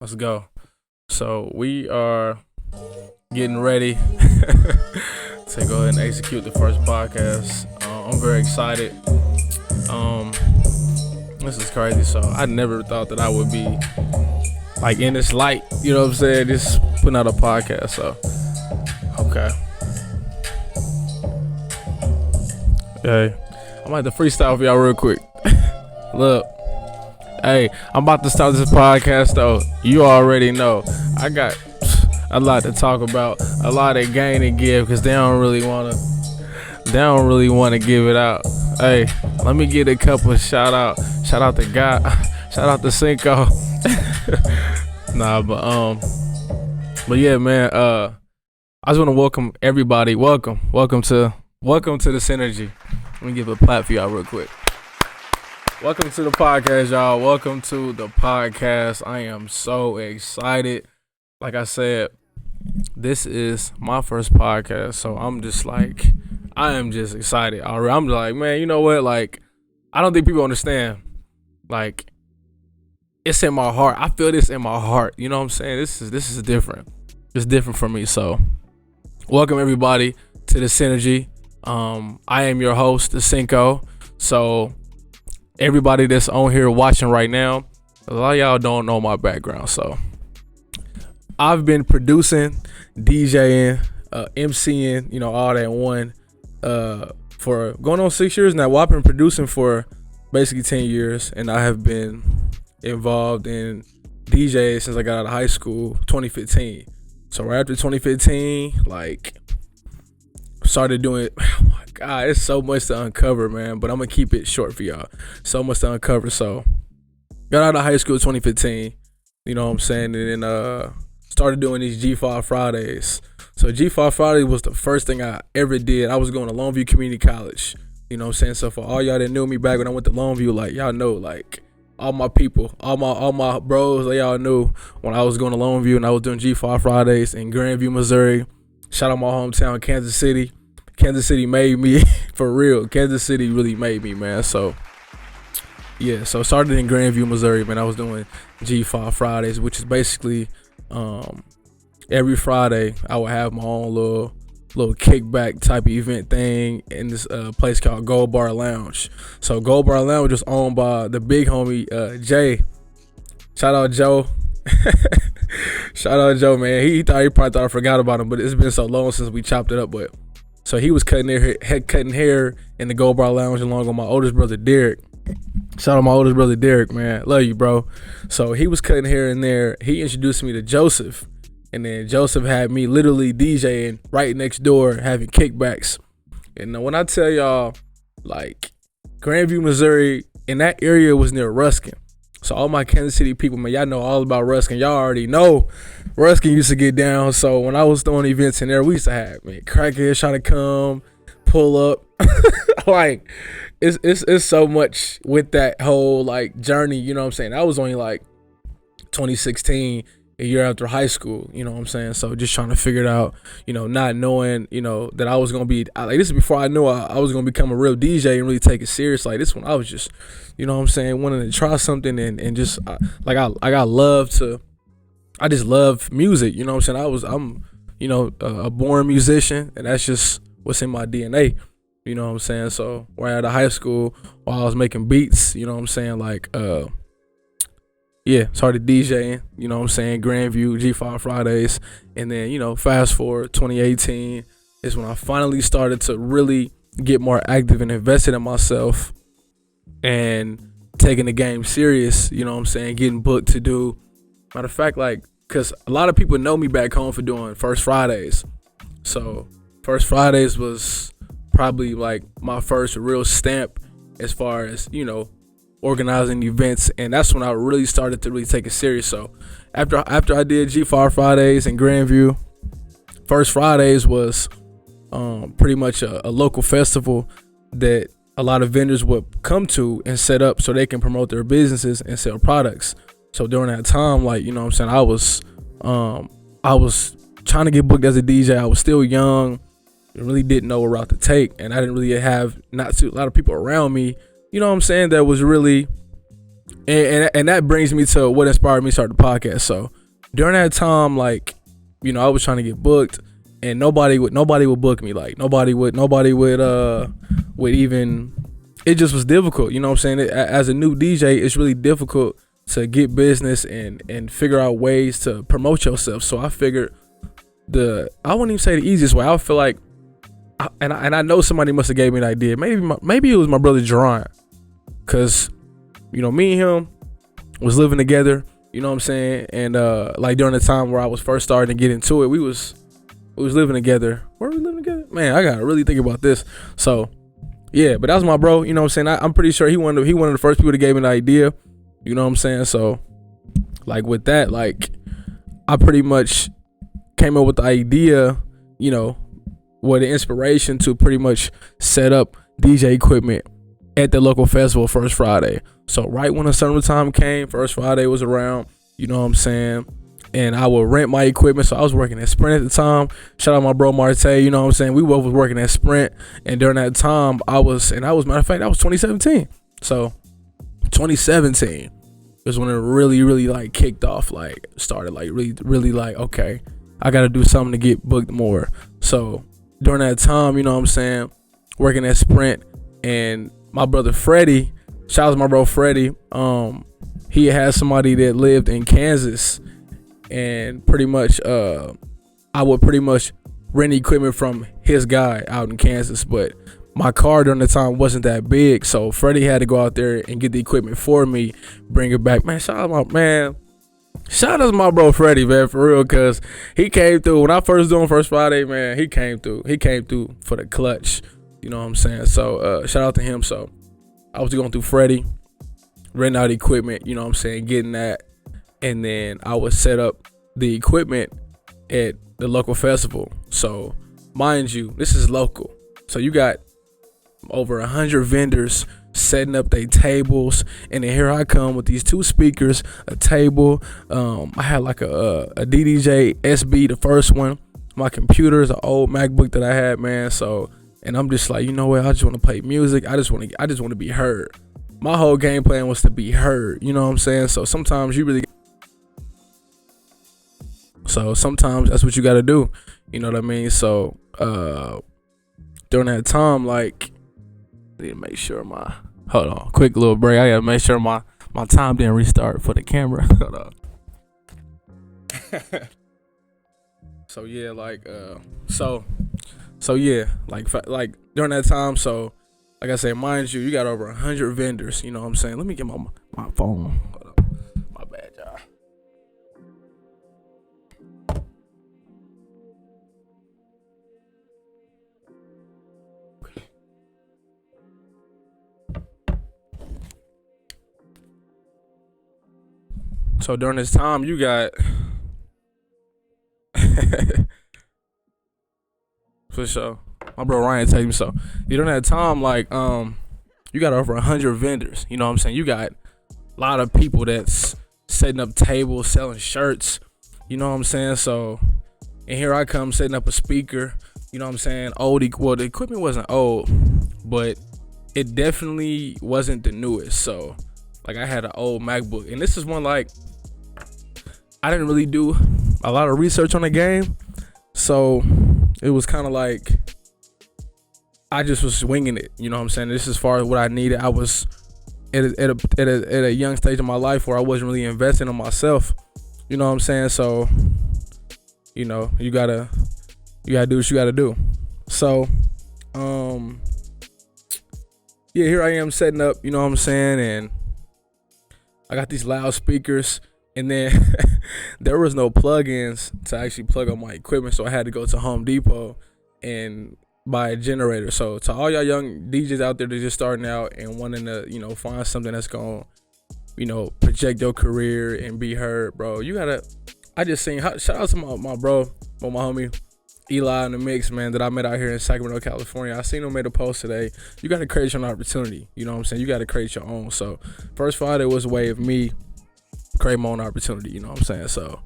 Let's go. So we are getting ready to go ahead and execute the first podcast. I'm very excited. This is crazy. So I never thought that I would be like in this light. You know what I'm saying? Just putting out a podcast. So okay. Hey, I'm about to freestyle for y'all real quick. Look. Hey, I'm about to start this podcast though. You already know I got a lot to talk about, a lot of gain to give, cause they don't really wanna give it out. Hey, let me get a couple of shout out to God, shout out to Cinco. But yeah, man. I just want to welcome everybody. Welcome to the Cynergy. Let me give a clap for y'all real quick. Welcome to the podcast, y'all. Welcome to the podcast. I am so excited. Like I said, this is my first podcast, so I am just excited. I'm like, man, you know what? Like, I don't think people understand. Like, it's in my heart. I feel this in my heart. You know what I'm saying? This is different. It's different for me. So, welcome everybody to the Cynergy. I am your host, the Cinco. So, everybody that's on here watching right now, a lot of y'all don't know my background. So I've been producing, DJing, MCing, all that in one for going on 6 years now. Well, I've been producing for basically 10 years, and I have been involved in DJ since I got out of high school, 2015. So right after 2015, started doing it. Oh my God, it's so much to uncover, man. But I'm gonna keep it short for y'all. So much to uncover. So got out of high school 2015. You know what I'm saying? And then started doing these G5 Fridays. So G5 Friday was the first thing I ever did. I was going to Longview Community College. You know what I'm saying? So for all y'all that knew me back when I went to Longview, y'all know, all my people, all my bros, y'all knew when I was going to Longview and I was doing G5 Fridays in Grandview, Missouri. Shout out my hometown, Kansas City. Kansas City made me, for real. Kansas City really made me, man. So, yeah. So, started in Grandview, Missouri, man. I was doing G5 Fridays, which is basically every Friday I would have my own little kickback type of event thing in this place called Gold Bar Lounge. So, Gold Bar Lounge was owned by the big homie, Jay. Shout out, Joe. Shout out, Joe, man. He probably thought I forgot about him, but it's been so long since we chopped it up, but. So he was cutting hair in the Gold Bar Lounge along with my oldest brother, Derek. Shout out my oldest brother, Derek, man. Love you, bro. So he was cutting hair in there. He introduced me to Joseph. And then Joseph had me literally DJing right next door, having kickbacks. And when I tell y'all, Grandview, Missouri, in that area was near Ruskin. So all my Kansas City people, man, y'all know all about Ruskin. Y'all already know Ruskin used to get down. So when I was throwing events in there, we used to have, man, crackheads trying to come, pull up. It's so much with that whole journey, you know what I'm saying? That was only 2016, a year after high school, you know what I'm saying? So just trying to figure it out, not knowing, that I was going to be, this is before I knew I was going to become a real DJ and really take it serious. This one, I was just, you know what I'm saying, wanting to try something and just, I just love music, you know what I'm saying? I'm a born musician, and that's just what's in my DNA, you know what I'm saying? So right out of high school, while I was making beats, you know what I'm saying, started DJing, you know what I'm saying, Grandview, G5 Fridays, and then, fast forward 2018 is when I finally started to really get more active and invested in myself and taking the game serious, you know what I'm saying, getting booked to do, matter of fact, because a lot of people know me back home for doing First Fridays. So First Fridays was probably my first real stamp as far as, organizing events, and that's when I really started to really take it serious. So after I did G5 Fridays in Grandview, First Fridays was pretty much a local festival that a lot of vendors would come to and set up so they can promote their businesses and sell products. So during that time, you know what I'm saying, I was trying to get booked as a DJ. I was still young, really didn't know what route to take, and I didn't really have a lot of people around me, you know what I'm saying, that was really And that brings me to what inspired me to start the podcast. So during that time, like, I was trying to get booked, and nobody would book me. Like nobody would even. It just was difficult. You know what I'm saying? As a new DJ, it's really difficult to get business and figure out ways to promote yourself. So I figured I wouldn't even say the easiest way. I feel like, I know somebody must have gave me an idea. Maybe it was my brother Jerron, cause me and him was living together. You know what I'm saying? And like during the time where I was first starting to get into it, we was living together. Where were we living together? Man, I gotta really think about this. So yeah, but that was my bro. You know what I'm saying? I'm pretty sure he one of the first people that gave me the idea. You know what I'm saying? So like with that, like I pretty much came up with the idea, with the inspiration to pretty much set up DJ equipment at the local festival First Friday. So right when the summertime came, First Friday was around, you know what I'm saying? And I would rent my equipment. So I was working at Sprint at the time. Shout out my bro Marte, you know what I'm saying? We both was working at Sprint. And during that time, matter of fact, that was 2017. So 2017 was when it really, really like kicked off, like started like really, really like, okay, I got to do something to get booked more. So during that time, you know what I'm saying, working at Sprint, and my brother Freddie, shout out to my bro Freddie, he had somebody that lived in Kansas, and pretty much I would pretty much rent equipment from his guy out in Kansas, but my car during the time wasn't that big, so Freddie had to go out there and get the equipment for me, bring it back. Man, shout out to my bro Freddie, man, for real, cause he came through when I first doing First Friday, man. He came through for the clutch, you know what I'm saying? So shout out to him. So I was going through Freddie, renting out equipment, you know what I'm saying, getting that, and then I would set up the equipment at the local festival. So mind you, this is local, so you got over 100 vendors setting up their tables, and then here I come with these 2 speakers, a table. I had like a DDJ SB, the first one. My computer is an old MacBook that I had, man. So, and I'm just like, you know what? I just want to play music. I just want to be heard. My whole game plan was to be heard. You know what I'm saying? So sometimes that's what you got to do. You know what I mean? So during that time, like, I need to make sure hold on, quick little break. I gotta make sure my time didn't restart for the camera. Hold on. So yeah, like so yeah, like during that time, so like I said, mind you, you got over 100 vendors. You know what I'm saying? Let me get my phone. Hold on. My bad, y'all. So during this time, you got for sure. My bro Ryan texted me. So during that time, like you got over 100 vendors. You know what I'm saying? You got a lot of people that's setting up tables, selling shirts. You know what I'm saying? So, and here I come setting up a speaker. You know what I'm saying? The equipment wasn't old, but it definitely wasn't the newest. So, like, I had an old MacBook, and this is one, like, I didn't really do a lot of research on the game, so it was kind of like I just was winging it. You know what I'm saying? This is as far as what I needed. I was at a young stage of my life where I wasn't really investing in myself. You know what I'm saying? So, you know, you gotta do what you gotta do. So, yeah, here I am setting up. You know what I'm saying? And I got these loudspeakers, and then there was no plugins to actually plug on my equipment, so I had to go to Home Depot and buy a generator. So to all y'all young DJs out there that just starting out and wanting to, you know, find something that's gonna, you know, project your career and be heard, bro, you gotta. I just seen, shout out to my bro, my homie Eli in the mix, man, that I met out here in Sacramento, California. I seen him made a post today. You gotta create your own opportunity. You know what I'm saying? You gotta create your own. So First Friday was a way of me creating my own opportunity. You know what I'm saying? So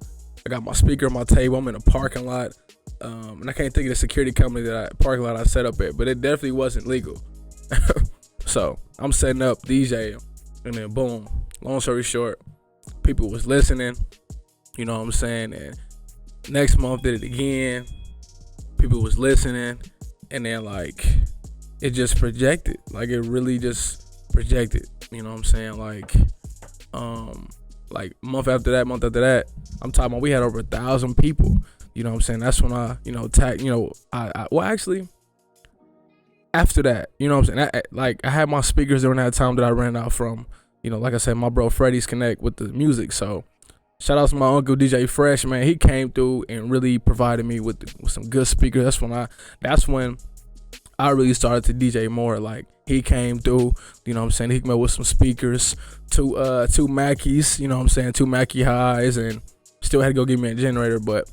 I got my speaker on my table. I'm in a parking lot. And I can't think of the security company parking lot I set up at, but it definitely wasn't legal. So I'm setting up DJ, and then boom, long story short, people was listening, you know what I'm saying? And next month did it again. People was listening, and then like it just projected. Like it really just projected. You know what I'm saying? Like month after that, I'm talking about we had over 1,000 people. You know what I'm saying? That's when I, actually after that, you know what I'm saying? I had my speakers during that time that I ran out from, like I said, my bro Freddie's Connect with the music. So shout out to my uncle DJ Fresh, man. He came through and really provided me with some good speakers. That's when I really started to DJ more. Like he came through, you know what I'm saying? He came up with some speakers, two Mackies, you know what I'm saying? 2 Mackie highs, and still had to go get me a generator. But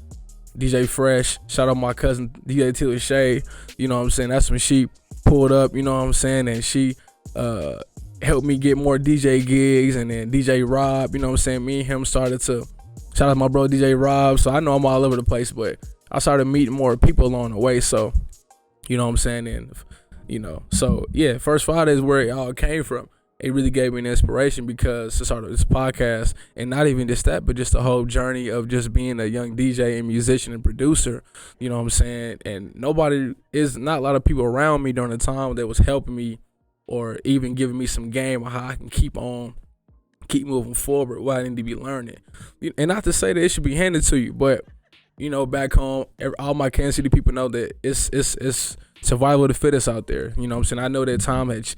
DJ Fresh, shout out my cousin DJ Tilla Shay, you know what I'm saying? That's when she pulled up, you know what I'm saying? And she helped me get more DJ gigs. And then DJ Rob, you know what I'm saying? Me and him started to, shout out my bro DJ Rob. So I know I'm all over the place, but I started meeting more people along the way. So, you know what I'm saying? And, so yeah, First Friday is where it all came from. It really gave me an inspiration because to start this podcast, and not even just that, but just the whole journey of just being a young DJ and musician and producer, you know what I'm saying? And not a lot of people around me during the time that was helping me or even giving me some game on how I can keep moving forward, what I need to be learning. And not to say that it should be handed to you, but, back home, all my Kansas City people know that it's survival of the fittest out there. You know what I'm saying? I know that times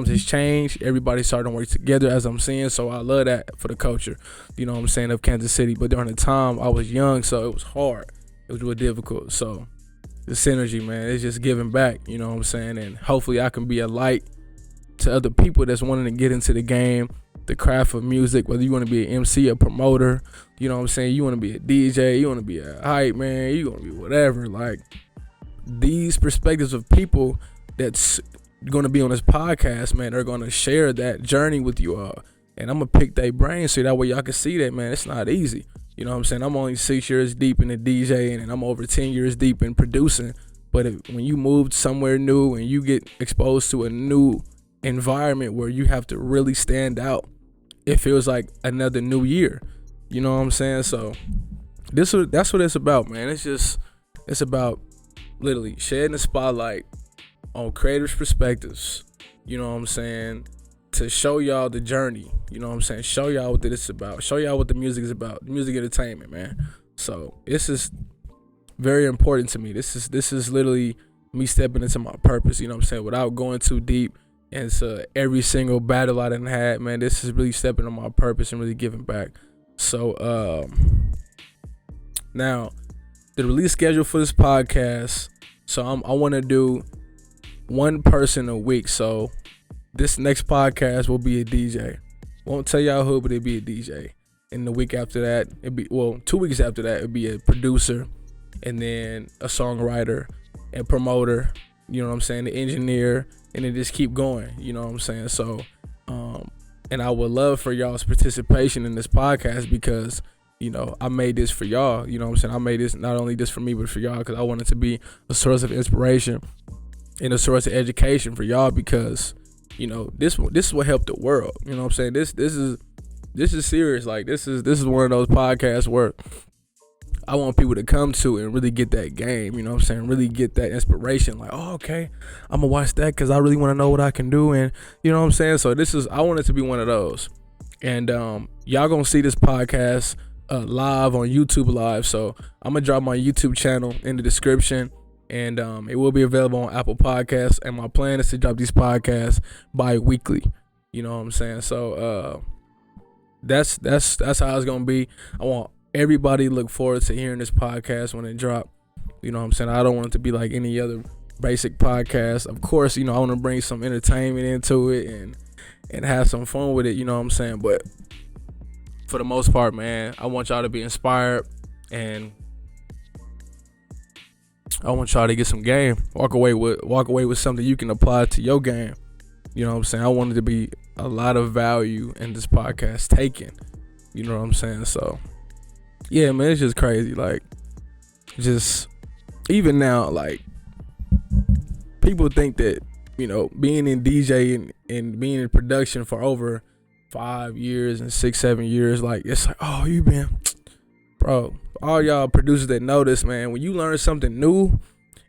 has changed. Everybody's starting to work together, as I'm seeing. So I love that for the culture, you know what I'm saying, of Kansas City. But during the time, I was young, so it was hard. It was real difficult. So the Cynergy, man, it's just giving back, you know what I'm saying? And hopefully I can be a light to other people that's wanting to get into the game, the craft of music, whether you want to be an MC, a promoter, you know what I'm saying? You want to be a DJ, you want to be a hype man, you want to be whatever. Like, these perspectives of people that's going to be on this podcast, man, they're going to share that journey with you all. And I'm going to pick their brain so that way y'all can see that, man, it's not easy. You know what I'm saying? I'm only 6 years deep in the DJing, and I'm over 10 years deep in producing. But when you move somewhere new and you get exposed to a new environment where you have to really stand out, it feels like another new year. You know what I'm saying? So that's what it's about, man. It's about literally shedding the spotlight on creators' perspectives, you know what I'm saying, to show y'all the journey, you know what I'm saying, show y'all what it's about, show y'all what the music is about, music entertainment, man. So this is very important to me. This is literally me stepping into my purpose, you know what I'm saying, without going too deep into every single battle I done had, man. This is really stepping on my purpose and really giving back. So now the release schedule for this podcast. So I want to do one person a week. So this next podcast will be a DJ. Won't tell y'all who, but it'll be a DJ. And the week after that, 2 weeks after that, it'll be a producer, and then a songwriter and promoter. You know what I'm saying? The engineer, and then just keep going. You know what I'm saying? So, and I would love for y'all's participation in this podcast because, I made this for y'all. You know what I'm saying? I made this not only just for me, but for y'all, because I want it to be a source of inspiration and a source of education for y'all, because, this will help the world. You know what I'm saying? This is serious. Like, this is one of those podcasts where I want people to come to and really get that game. You know what I'm saying? Really get that inspiration. Like, oh, okay, I'm gonna watch that because I really want to know what I can do. And you know what I'm saying? So I want it to be one of those. And y'all gonna see this podcast live on YouTube Live. So I'm gonna drop my YouTube channel in the description, and it will be available on Apple Podcasts. And my plan is to drop these podcasts bi-weekly. You know what I'm saying? So that's how it's gonna be. I want everybody to look forward to hearing this podcast when it drop. You know what I'm saying? I don't want it to be like any other basic podcast. Of course, I want to bring some entertainment into it and have some fun with it. You know what I'm saying? But for the most part, man, I want y'all to be inspired, and I want y'all to get some game. Walk away with something you can apply to your game. You know what I'm saying? I want it to be a lot of value in this podcast taken. You know what I'm saying? So yeah, man, it's just crazy. Like, just even now, like, people think that, being in DJ and being in production for over 5 years and 6, 7 years. Like, it's like, oh, you been, bro. All y'all producers that know this, man. When you learn something new,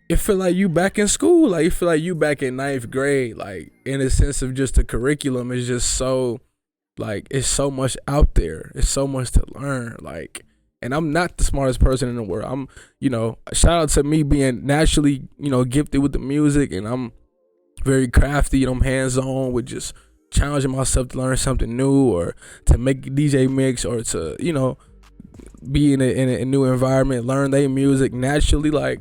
it feel like you back in school. Like, you feel like you back in ninth grade. Like, in a sense of just the curriculum is just so, like, it's so much out there. It's so much to learn. Like, and I'm not the smartest person in the world. I'm, shout out to me being naturally, gifted with the music, and I'm very crafty, I'm hands-on with just challenging myself to learn something new or to make a DJ mix or to, be in a new environment, learn their music naturally. Like,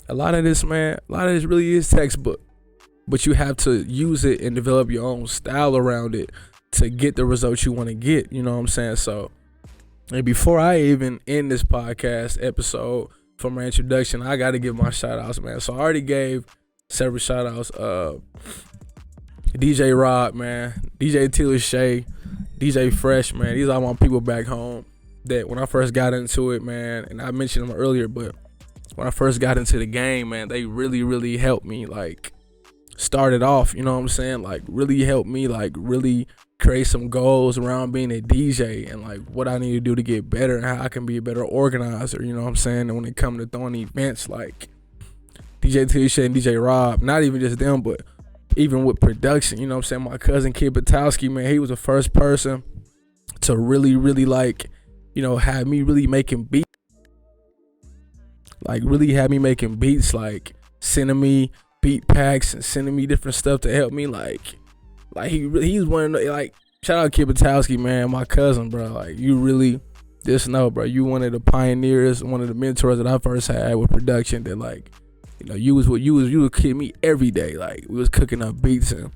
a lot of this really is textbook, but you have to use it and develop your own style around it to get the results you want to get. You know what I'm saying? So, and before I even end this podcast episode for my introduction, I got to give my shout outs, man. So I already gave several shout outs. DJ Rob, man. DJ Tilla Shay. DJ Fresh, man. These are my people back home that when I first got into it, man, and I mentioned them earlier, but when I first got into the game, man, they really, really helped me, like, start it off, you know what I'm saying? Like, really helped me, like, really create some goals around being a DJ and, like, what I need to do to get better and how I can be a better organizer, you know what I'm saying? And when it comes to throwing events, like, DJ Tisha and DJ Rob, not even just them, but even with production, you know what I'm saying? My cousin Kid Batowski, man, he was the first person to really, really, like, have me really making beats. Like, really had me making beats, like, sending me beat packs and sending me different stuff to help me, like he's one of the, like, shout out Kid Batowski, man, my cousin, bro. Like, you really just know, bro, you one of the pioneers, one of the mentors that I first had with production that, like, you was kidding me every day. Like, we was cooking up beats, and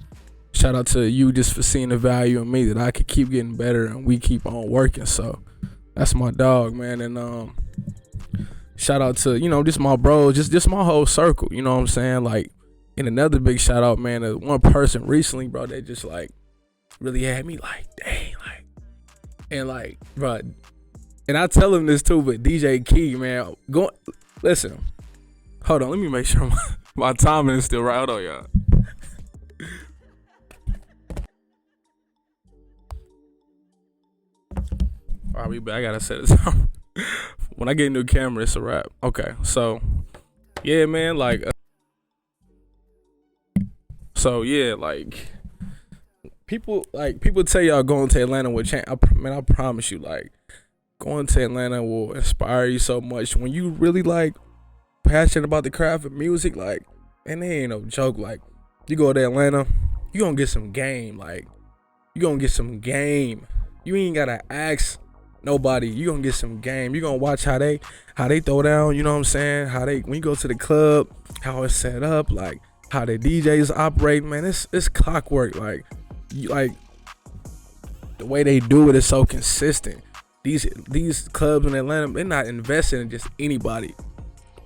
shout out to you just for seeing the value in me that I could keep getting better and we keep on working. So that's my dog, man. And shout out to, just my bros, just my whole circle, you know what I'm saying? Like, and another big shout out, man, to one person recently, bro, that just, like, really had me like, dang, like, and, like, bro, and I tell him this too, but DJ Key, man, listen, hold on, let me make sure my timing is still right. Hold on, y'all. All right, we back. I gotta set it up. When I get a new camera, it's a wrap. Okay, so yeah, man, like, people tell y'all going to Atlanta will change. Man, I promise you, like, going to Atlanta will inspire you so much when you really, like, passionate about the craft of music. Like, and they ain't no joke. Like, you go to Atlanta, you gonna get some game. Like, you gonna get some game. You ain't gotta ask nobody. You gonna get some game. You gonna watch how they throw down, you know what I'm saying? When you go to the club, how it's set up, like how the DJs operate, man, it's clockwork. Like the way they do it is so consistent. These clubs in Atlanta, they're not investing in just anybody.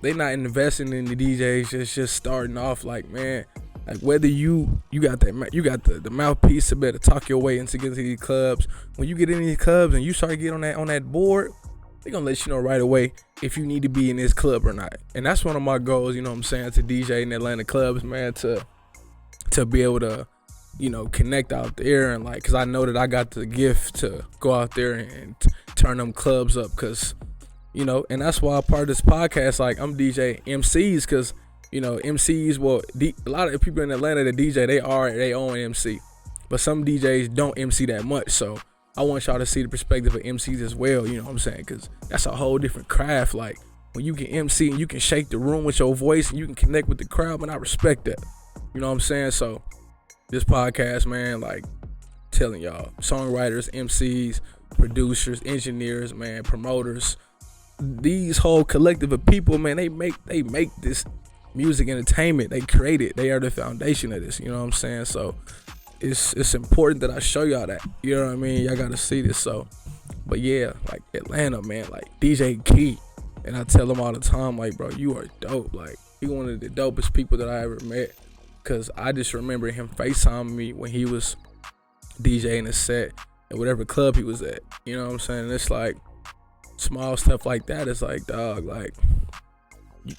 They're not investing in the DJs just starting off. Like, man, like, whether you got the mouthpiece to better talk your way into getting to these clubs. When you get in these clubs and you start getting on that board, they're gonna let you know right away if you need to be in this club or not. And that's one of my goals, you know what I'm saying, to DJ in Atlanta clubs, man, to be able to, connect out there and, like, cause I know that I got the gift to go out there and turn them clubs up, cause, and that's why part of this podcast, like, I'm DJ MCs, cause, MCs, well, a lot of people in Atlanta that DJ, they are their own MC, but some DJs don't MC that much. So I want y'all to see the perspective of MCs as well, you know what I'm saying? Because that's a whole different craft. Like, when you can MC and you can shake the room with your voice and you can connect with the crowd, man, I respect that. You know what I'm saying? So this podcast, man, like, telling y'all, songwriters, MCs, producers, engineers, man, promoters, these whole collective of people, man, they make this music entertainment. They create it. They are the foundation of this. You know what I'm saying? So it's important that I show y'all that. You know what I mean? Y'all gotta see this. So, but yeah, like, Atlanta, man, like, DJ Key, and I tell him all the time, like, bro, you are dope. Like, he one of the dopest people that I ever met. Cause I just remember him FaceTiming me when he was DJing a set at whatever club he was at. You know what I'm saying? It's like small stuff like that. It's like, dog, like,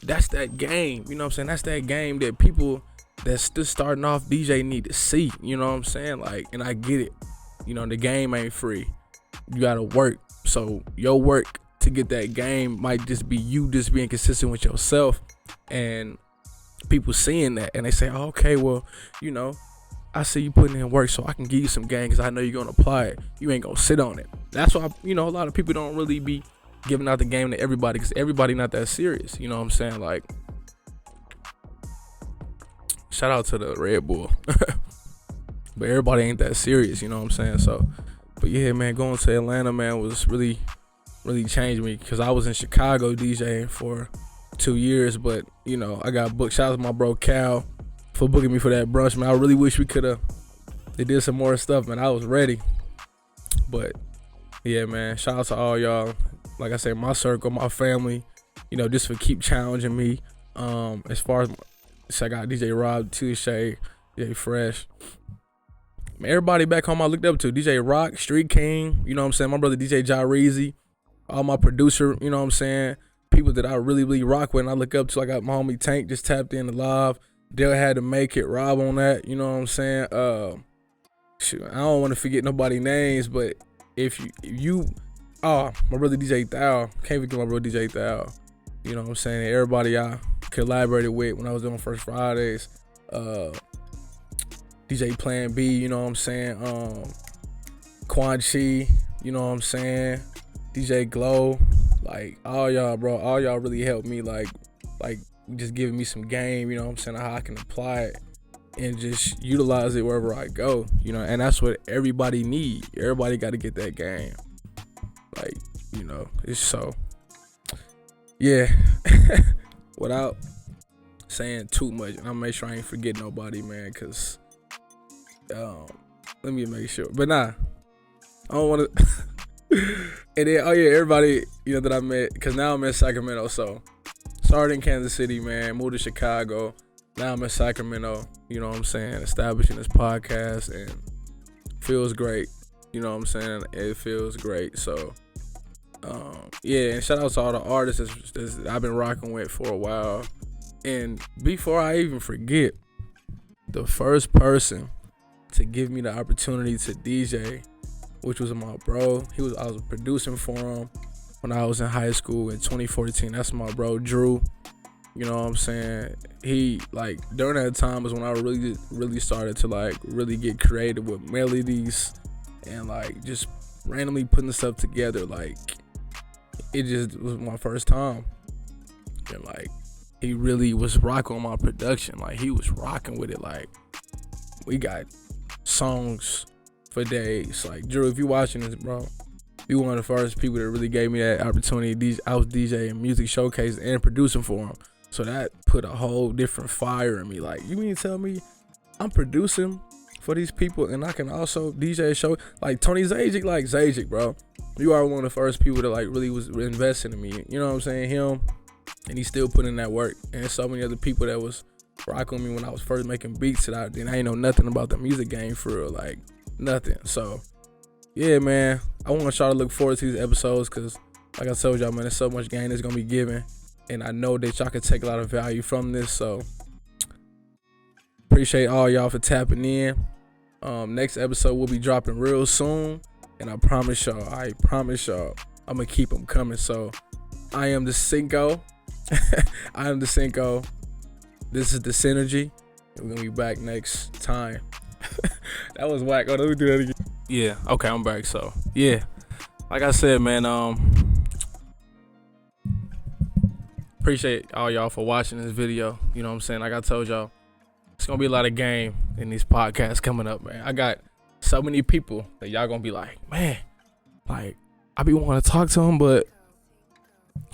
that's that game. You know what I'm saying? That's that game that people that's just starting off DJ need to see. You know what I'm saying? Like, and I get it. You know, the game ain't free. You gotta work. So your work to get that game might just be you just being consistent with yourself, and people seeing that and they say, oh, okay, well, you know, I see you putting in work, so I can give you some game because I know you're gonna apply it. You ain't gonna sit on it. That's why, you know, a lot of people don't really be giving out the game to everybody because everybody not that serious. You know what I'm saying? Like, shout out to the Red Bull. But everybody ain't that serious, you know what I'm saying? So, but yeah, man, going to Atlanta, man, was really changed me because I was in Chicago DJing for 2 years, but, you know, I got booked. Shout out to my bro Cal for booking me for that brunch, man. I really wish we could have did some more stuff, man. I was ready. But, yeah, man, shout out to all y'all. Like I said, my circle, my family, you know, just for keep challenging me. As far as, so I got DJ Rob, Touche, DJ Fresh. Everybody back home I looked up to. DJ Rock, Street King, you know what I'm saying? My brother DJ Jareezy, all my producer, you know what I'm saying? People that I really rock with and I look up to. I got my homie Tank just tapped in the live. Dale had to make it. Rob on that, you know what I'm saying? Shoot, I don't want to forget nobody names, but if you my brother DJ Thao, can't forget my brother DJ Thao. You know what I'm saying? Everybody I collaborated with when I was doing First Fridays. DJ Plan B, you know what I'm saying? Quan Chi, you know what I'm saying? DJ Glow, like all y'all, bro, all y'all really helped me, like just giving me some game, you know what I'm saying, how I can apply it and just utilize it wherever I go, you know, and that's what everybody need. Everybody got to get that game, like, you know, it's so, yeah, without saying too much, and I'll make sure I ain't forget nobody, man, because, let me make sure, but nah, I don't want to, and then, oh yeah, everybody, you know, that I met, because now I'm in Sacramento, so, started in Kansas City, man, moved to Chicago, now I'm in Sacramento, you know what I'm saying, establishing this podcast, and feels great, you know what I'm saying, it feels great, so, yeah, and shout out to all the artists that I've been rocking with for a while, and before I even forget, the first person to give me the opportunity to DJ, which was my bro, I was producing for him when I was in high school in 2014, that's my bro, Drew. You know what I'm saying? He, like, during that time was when I really started to, like, really get creative with melodies and, like, just randomly putting stuff together. Like, it just was my first time. And, like, he really was rocking on my production. Like, he was rocking with it. Like, we got songs for days. Like, Drew, if you watching this, bro, you one of the first people that really gave me that opportunity. I was DJing music showcase and producing for him. So that put a whole different fire in me. Like, you mean to tell me I'm producing for these people and I can also DJ a show? Like, Tony Zajic, like, Zajic, bro. You are one of the first people that, like, really was investing in me. You know what I'm saying? Him, and he's still putting in that work. And so many other people that was rocking with me when I was first making beats that I ain't know nothing about the music game for real. Like, nothing. So, yeah, man. I want y'all to look forward to these episodes because, like I told y'all, man, there's so much game that's going to be given. And I know that y'all can take a lot of value from this. So, appreciate all y'all for tapping in. Next episode will be dropping real soon. And I promise y'all, I'm going to keep them coming. So, I am the Cinco. I am the Cinco. This is the Cynergy. And we're going to be back next time. That was whack. Oh, let me do that again. Yeah, okay, I'm back. So, yeah. Like I said, man, appreciate all y'all for watching this video. You know what I'm saying? Like I told y'all, it's going to be a lot of game in these podcasts coming up, man. I got so many people that y'all going to be like, man, like, I be wanting to talk to him, but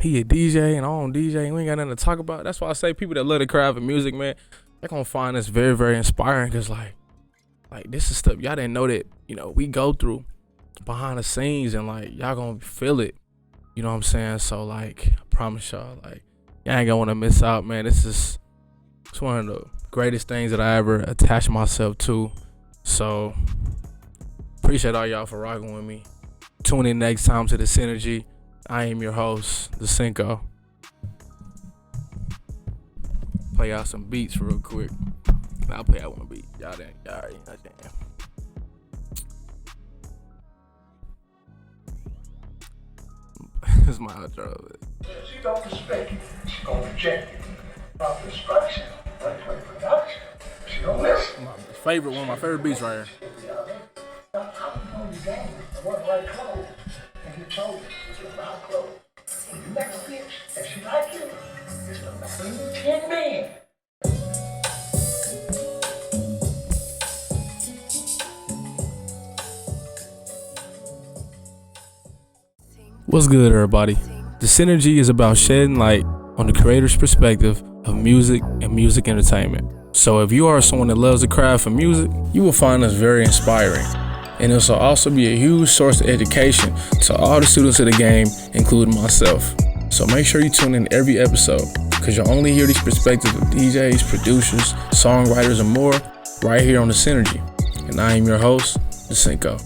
he a DJ and I don't DJ and we ain't got nothing to talk about. That's why I say people that love the craft of music, man, they're going to find this very, very inspiring because, like, this is stuff y'all didn't know that, you know, we go through behind the scenes and, like, y'all going to feel it. You know what I'm saying? So, like, I promise y'all, like, y'all ain't going to want to miss out, man. It's one of the greatest things that I ever attached myself to. So, appreciate all y'all for rocking with me. Tune in next time to the Cynergy. I am your host, the Cinco. Play out some beats real quick. I'll play out one beat. Y'all already know. This is my outro. She don't respect you, she gonna reject you. Proper instruction, right production. She don't listen. One of my favorite beats right here. Now, how you know you game and what right clothes? And you told her it's about clothes. When you next bitch, and she like you, it's the matter of 10 men. What's good, everybody? The Cynergy is about shedding light on the creator's perspective of music and music entertainment. So if you are someone that loves the craft of music, you will find us very inspiring. And this will also be a huge source of education to all the students of the game, including myself. So make sure you tune in every episode, because you'll only hear these perspectives of DJs, producers, songwriters, and more right here on the Cynergy. And I am your host, the Cinco.